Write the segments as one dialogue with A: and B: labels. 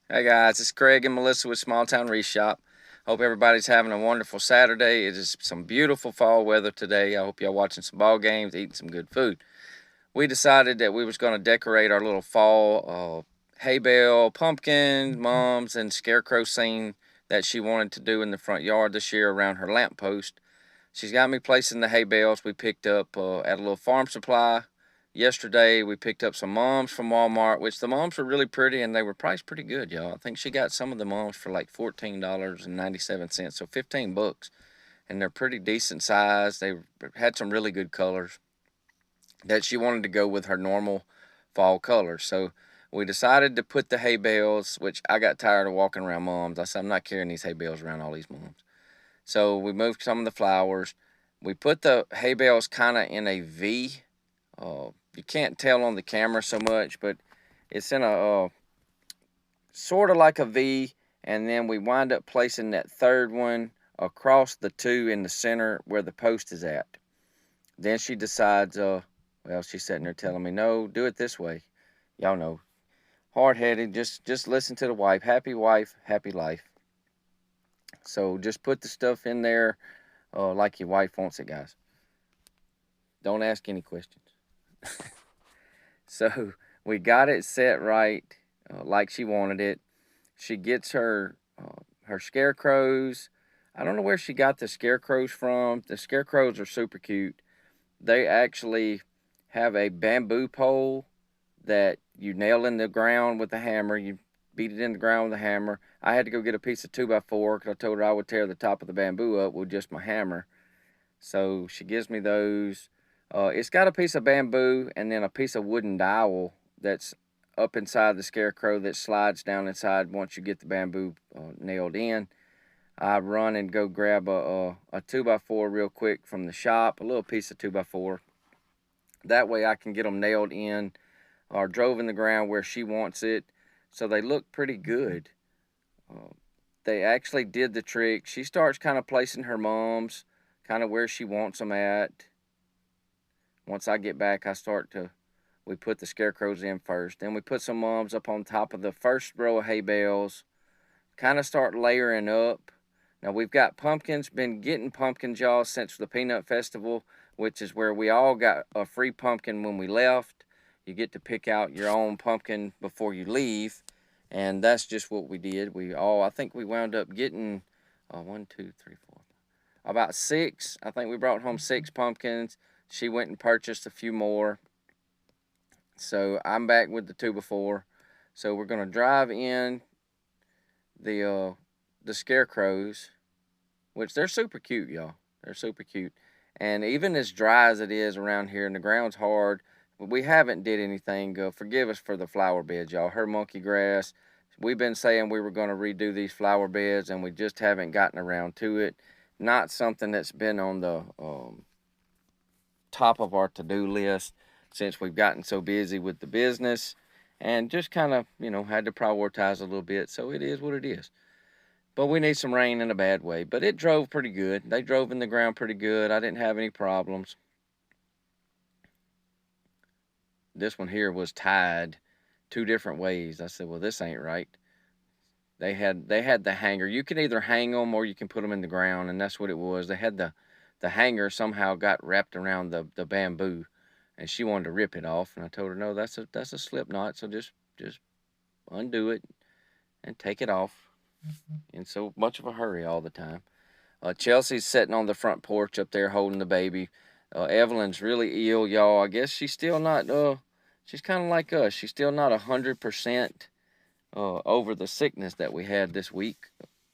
A: Hey guys, it's Craig and Melissa with Small Town Reshop. Hope everybody's having a wonderful Saturday. It is some beautiful fall weather today. I hope y'all watching some ball games, eating some good food. We decided that we was going to decorate our little fall hay bale, pumpkin, mums, and scarecrow scene that she wanted to do in the front yard this year around her lamp post. She's got me placing the hay bales we picked up at a little farm supply. Yesterday, we picked up some mums from Walmart, which the mums were really pretty and they were priced pretty good, y'all. I think she got some of the mums for like $14.97, so 15 bucks. And they're pretty decent size. They had some really good colors that she wanted to go with her normal fall colors. So we decided to put the hay bales, which I got tired of walking around mums. I said, I'm not carrying these hay bales around all these mums. So we moved some of the flowers. We put the hay bales kind of in a V. You can't tell on the camera so much, but it's in a sort of like a V. And then we wind up placing that third one across the two in the center where the post is at. Then she decides, well, she's sitting there telling me, no, do it this way. Y'all know, hard headed. Just listen to the wife, happy life. So just put the stuff in there like your wife wants it, guys. Don't ask any questions. So we got it set right, like she wanted it. She gets her scarecrows. I don't know where she got the scarecrows from. The scarecrows are super cute. They actually have a bamboo pole that you nail in the ground with a hammer. You beat it in the ground with a hammer. I had to go get a piece of 2x4 because I told her I would tear the top of the bamboo up with just my hammer. So she gives me those. It's got a piece of bamboo and then a piece of wooden dowel that's up inside the scarecrow that slides down inside once you get the bamboo nailed in. I run and go grab a 2x4 real quick from the shop, a little piece of 2x4. That way I can get them nailed in or drove in the ground where she wants it. So they look pretty good. Uh, they actually did the trick. She starts kind of placing her mums kind of where she wants them at. Once I get back, we put the scarecrows in first. Then we put some mums up on top of the first row of hay bales, kind of start layering up. Now we've got pumpkins, been getting pumpkins, y'all, since the Peanut Festival, which is where we all got a free pumpkin when we left. You get to pick out your own pumpkin before you leave. And that's just what we did. I think we wound up getting one, two, three, four, about six. I think we brought home six pumpkins. She went and purchased a few more. So I'm back with the 2x4. So we're gonna drive in the uh, the scarecrows, which they're super cute, y'all. They're super cute. And even as dry as it is around here, and the ground's hard, we haven't did anything. Forgive us for the flower beds, y'all. Her monkey grass. We've been saying we were going to redo these flower beds, and we just haven't gotten around to it. Not something that's been on the top of our to-do list since we've gotten so busy with the business, and just kind of had to prioritize a little bit. So it is what it is. But we need some rain in a bad way. But it drove pretty good. They drove in the ground pretty good. I didn't have any problems. This one here was tied two different ways. I said, well, this ain't right. They had the hanger. You can either hang them or you can put them in the ground, and that's what it was. They had the hanger somehow got wrapped around the bamboo, and she wanted to rip it off. And I told her, no, that's a slip knot. So just undo it and take it off. In so much of a hurry all the time. Chelsea's sitting on the front porch up there holding the baby. Evelyn's really ill, y'all. I guess she's still not. She's kind of like us. She's still not 100% over the sickness that we had this week.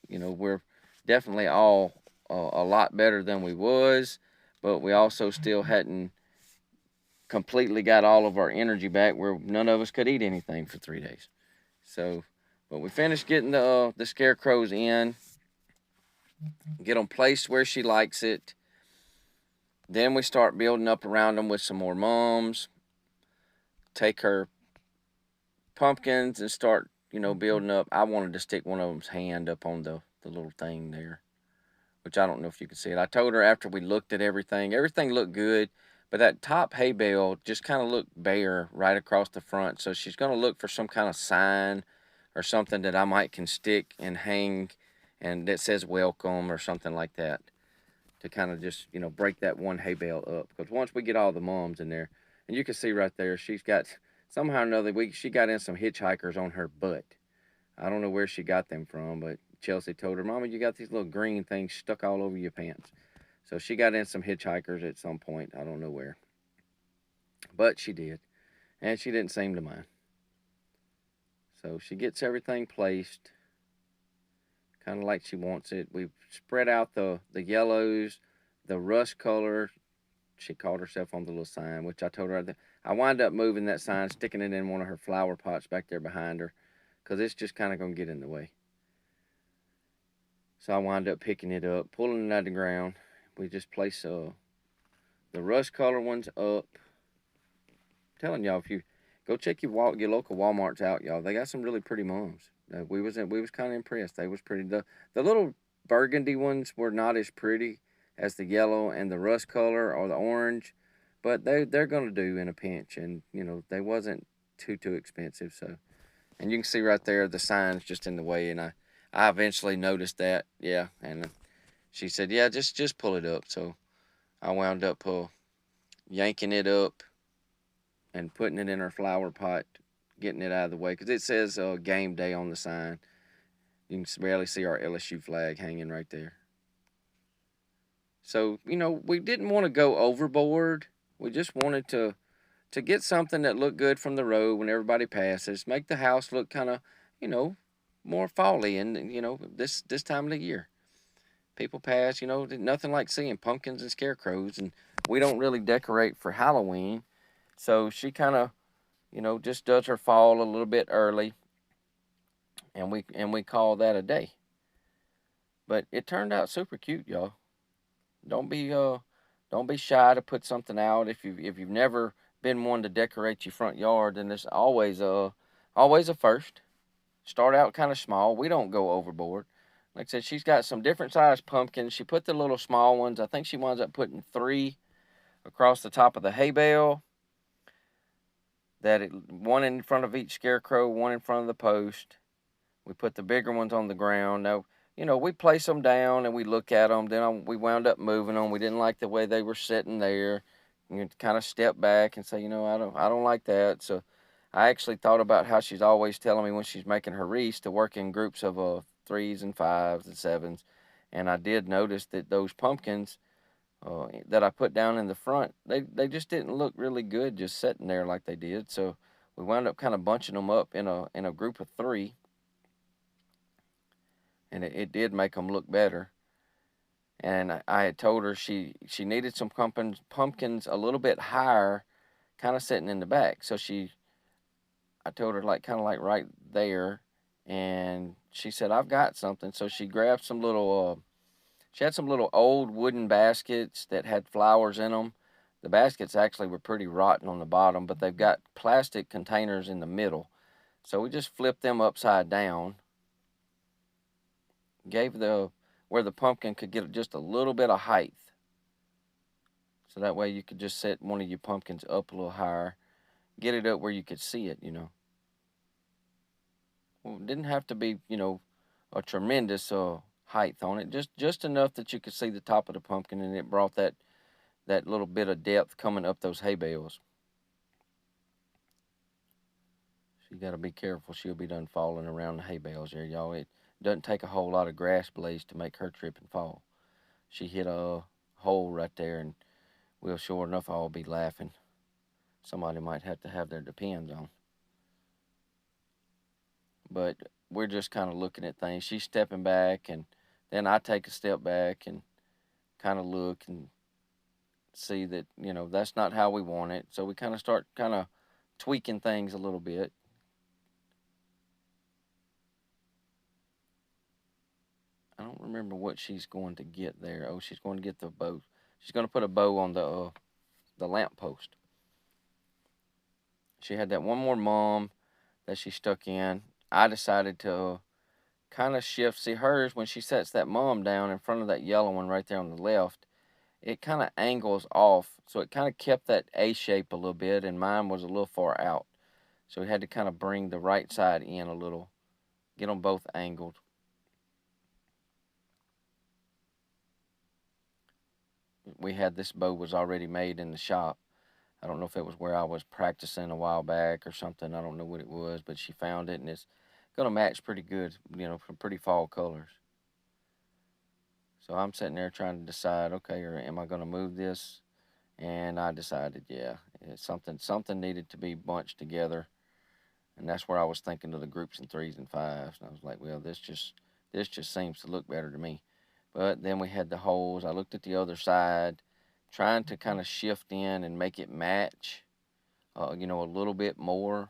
A: We're definitely all a lot better than we was, but we also still hadn't completely got all of our energy back where none of us could eat anything for 3 days. So, but we finished getting the scarecrows in, get them placed where she likes it. Then we start building up around them with some more mums. Take her pumpkins and start, building up. I wanted to stick one of them's hand up on the little thing there, which I don't know if you can see it. I told her after we looked at everything looked good, but that top hay bale just kind of looked bare right across the front. So she's going to look for some kind of sign or something that I might can stick and hang and that says welcome or something like that to kind of just, break that one hay bale up. Because once we get all the moms in there, and you can see right there, she's got somehow or another, she got in some hitchhikers on her butt. I don't know where she got them from, but Chelsea told her, Mama, you got these little green things stuck all over your pants. So she got in some hitchhikers at some point. I don't know where. But she did. And she didn't seem to mind. So she gets everything placed kind of like she wants it. We've spread out the yellows, the rust color. She called herself on the little sign, which I told her. I wind up moving that sign, sticking it in one of her flower pots back there behind her, because it's just kind of going to get in the way. So I wind up picking it up, pulling it out of the ground. We just place the rust color ones up. I'm telling y'all, if you go check your local WalMarts out, y'all, they got some really pretty mums. We was kind of impressed. They was pretty. The little burgundy ones were not as pretty as the yellow and the rust color or the orange, but they're gonna do in a pinch, and they wasn't too expensive. So, and you can see right there the sign's just in the way, and I eventually noticed that, yeah, and she said, yeah, just pull it up. So I wound up yanking it up and putting it in her flower pot, getting it out of the way, because it says game day on the sign. You can barely see our LSU flag hanging right there. So, we didn't want to go overboard. We just wanted to get something that looked good from the road when everybody passes, make the house look kind of, more fall-y, and this time of the year. People pass, nothing like seeing pumpkins and scarecrows, and we don't really decorate for Halloween. So she kind of, just does her fall a little bit early, and we call that a day. But it turned out super cute, y'all. Don't be don't be shy to put something out if you've never been one to decorate your front yard. Then there's always a first. Start out kind of small. We don't go overboard. Like I said, she's got some different sized pumpkins. She put the little small ones. I think she winds up putting 3 across the top of the hay bale. One in front of each scarecrow, one in front of the post. We put the bigger ones on the ground. Now, we place them down and we look at them. Then we wound up moving them. We didn't like the way they were sitting there. You kind of step back and say, I don't like that. So I actually thought about how she's always telling me when she's making her wreaths to work in groups of 3s and 5s and 7s. And I did notice that those pumpkins that I put down in the front, they just didn't look really good just sitting there like they did. So we wound up kind of bunching them up in a group of 3, and it did make them look better. And I had told her she needed some pumpkins a little bit higher, kind of sitting in the back. So I told her like kind of like right there, and she said I've got something. So she grabbed some little. She had some little old wooden baskets that had flowers in them. The baskets actually were pretty rotten on the bottom, but they've got plastic containers in the middle. So we just flipped them upside down, gave where the pumpkin could get just a little bit of height. So that way you could just set one of your pumpkins up a little higher, get it up where you could see it, Well, it didn't have to be, a tremendous height on it, just enough that you could see the top of the pumpkin, and it brought that little bit of depth coming up those hay bales. So you got to be careful. She'll be done falling around the hay bales there, y'all. It doesn't take a whole lot of grass blades to make her trip and fall. She hit a hole right there, and we'll sure enough all be laughing. Somebody might have to have their depends on. But we're just kind of looking at things. She's stepping back, and then I take a step back and kind of look and see that, that's not how we want it. So we kind of start kind of tweaking things a little bit. I don't remember what she's going to get there. Oh, she's going to get the bow. She's going to put a bow on the lamp post. She had that one more mom that she stuck in. I decided to kind of shift. See, hers, when she sets that mom down in front of that yellow one right there on the left, it kind of angles off. So it kind of kept that A shape a little bit, and mine was a little far out. So we had to kind of bring the right side in a little. Get them both angled. We had this bow was already made in the shop. I don't know if it was where I was practicing a while back or something. I don't know what it was, but she found it and it's gonna match pretty good, some pretty fall colors. So I'm sitting there trying to decide, okay, or am I gonna move this? And I decided, yeah, it's something needed to be bunched together, and that's where I was thinking of the groups in 3s and 5s, and I was like, well, this just seems to look better to me. But then we had the holes. I looked at the other side, trying to kind of shift in and make it match, a little bit more.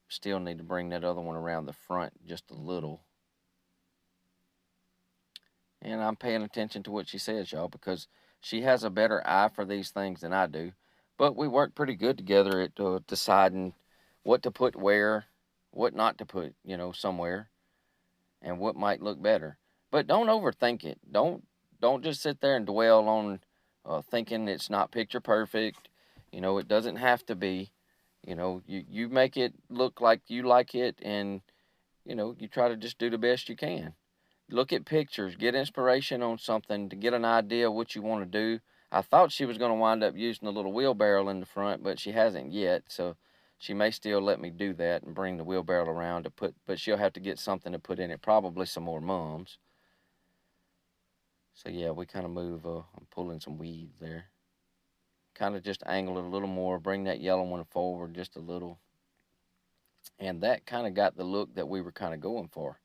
A: Still need to bring that other one around the front just a little. And I'm paying attention to what she says, y'all, because she has a better eye for these things than I do. But we work pretty good together at deciding what to put where, what not to put, somewhere, and what might look better. But don't overthink it. Don't just sit there and dwell on thinking it's not picture perfect. It doesn't have to be. You make it look like you like it, and you try to just do the best you can. Look at pictures, get inspiration on something to get an idea of what you want to do. I thought she was going to wind up using a little wheelbarrow in the front, but she hasn't yet, so she may still let me do that and bring the wheelbarrow around but she'll have to get something to put in it, probably some more mums. So yeah, we kind of move, I'm pulling some weeds there. Kind of just angle it a little more, bring that yellow one forward just a little. And that kind of got the look that we were kind of going for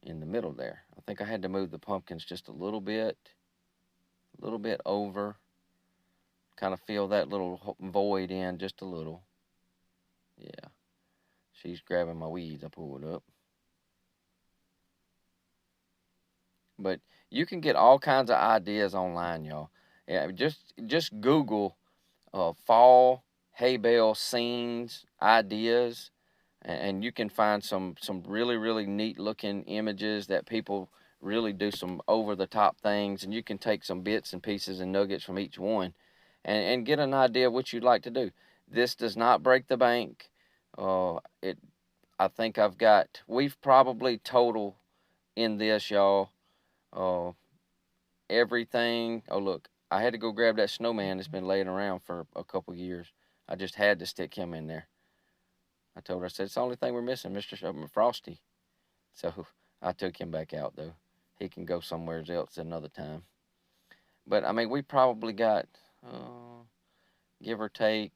A: in the middle there. I think I had to move the pumpkins just a little bit over, kind of fill that little void in just a little. Yeah, she's grabbing my weeds. I pulled up. But you can get all kinds of ideas online, y'all. Yeah, just Google fall hay bale scenes ideas, and you can find some really really neat looking images that people really do some over the top things, and you can take some bits and pieces and nuggets from each one, and get an idea of what you'd like to do. This does not break the bank. It I think we've probably total in this, y'all. Uh, Everything. Oh look, I had to go grab that snowman that's been laying around for a couple years. I just had to stick him in there. I told her, I said, it's the only thing we're missing, Mr. Frosty. So I took him back out, though. He can go somewhere else another time. But, I mean, we probably got, give or take,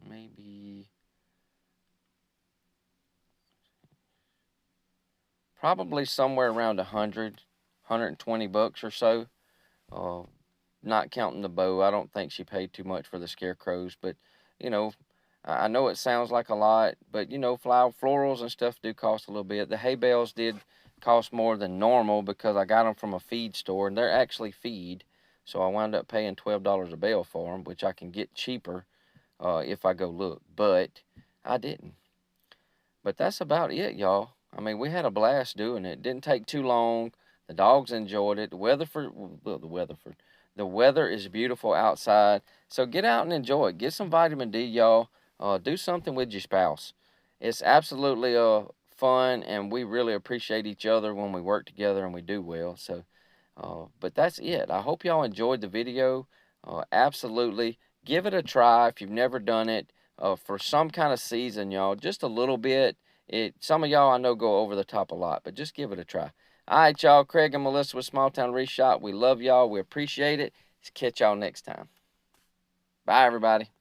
A: maybe, probably somewhere around 120 bucks or so. Uh, Not counting the bow. I don't think she paid too much for the scarecrows, but, you know, I know it sounds like a lot, but florals and stuff do cost a little bit. The hay bales did cost more than normal because I got them from a feed store, and they're actually feed. So I wound up paying $12 a bale for them, which I can get cheaper if I go look. But I didn't. But that's about it, y'all. I mean, we had a blast doing it. Didn't take too long. The dogs enjoyed it. The weather is beautiful outside. So get out and enjoy it. Get some vitamin D, y'all. Do something with your spouse. It's absolutely fun, and we really appreciate each other when we work together and we do well. So, but that's it. I hope y'all enjoyed the video. Absolutely. Give it a try if you've never done it. For some kind of season, y'all, just a little bit. Some of y'all I know go over the top a lot, but just give it a try. All right, y'all. Craig and Melissa with Small Town Reshot. We love y'all. We appreciate it. Let's catch y'all next time. Bye, everybody.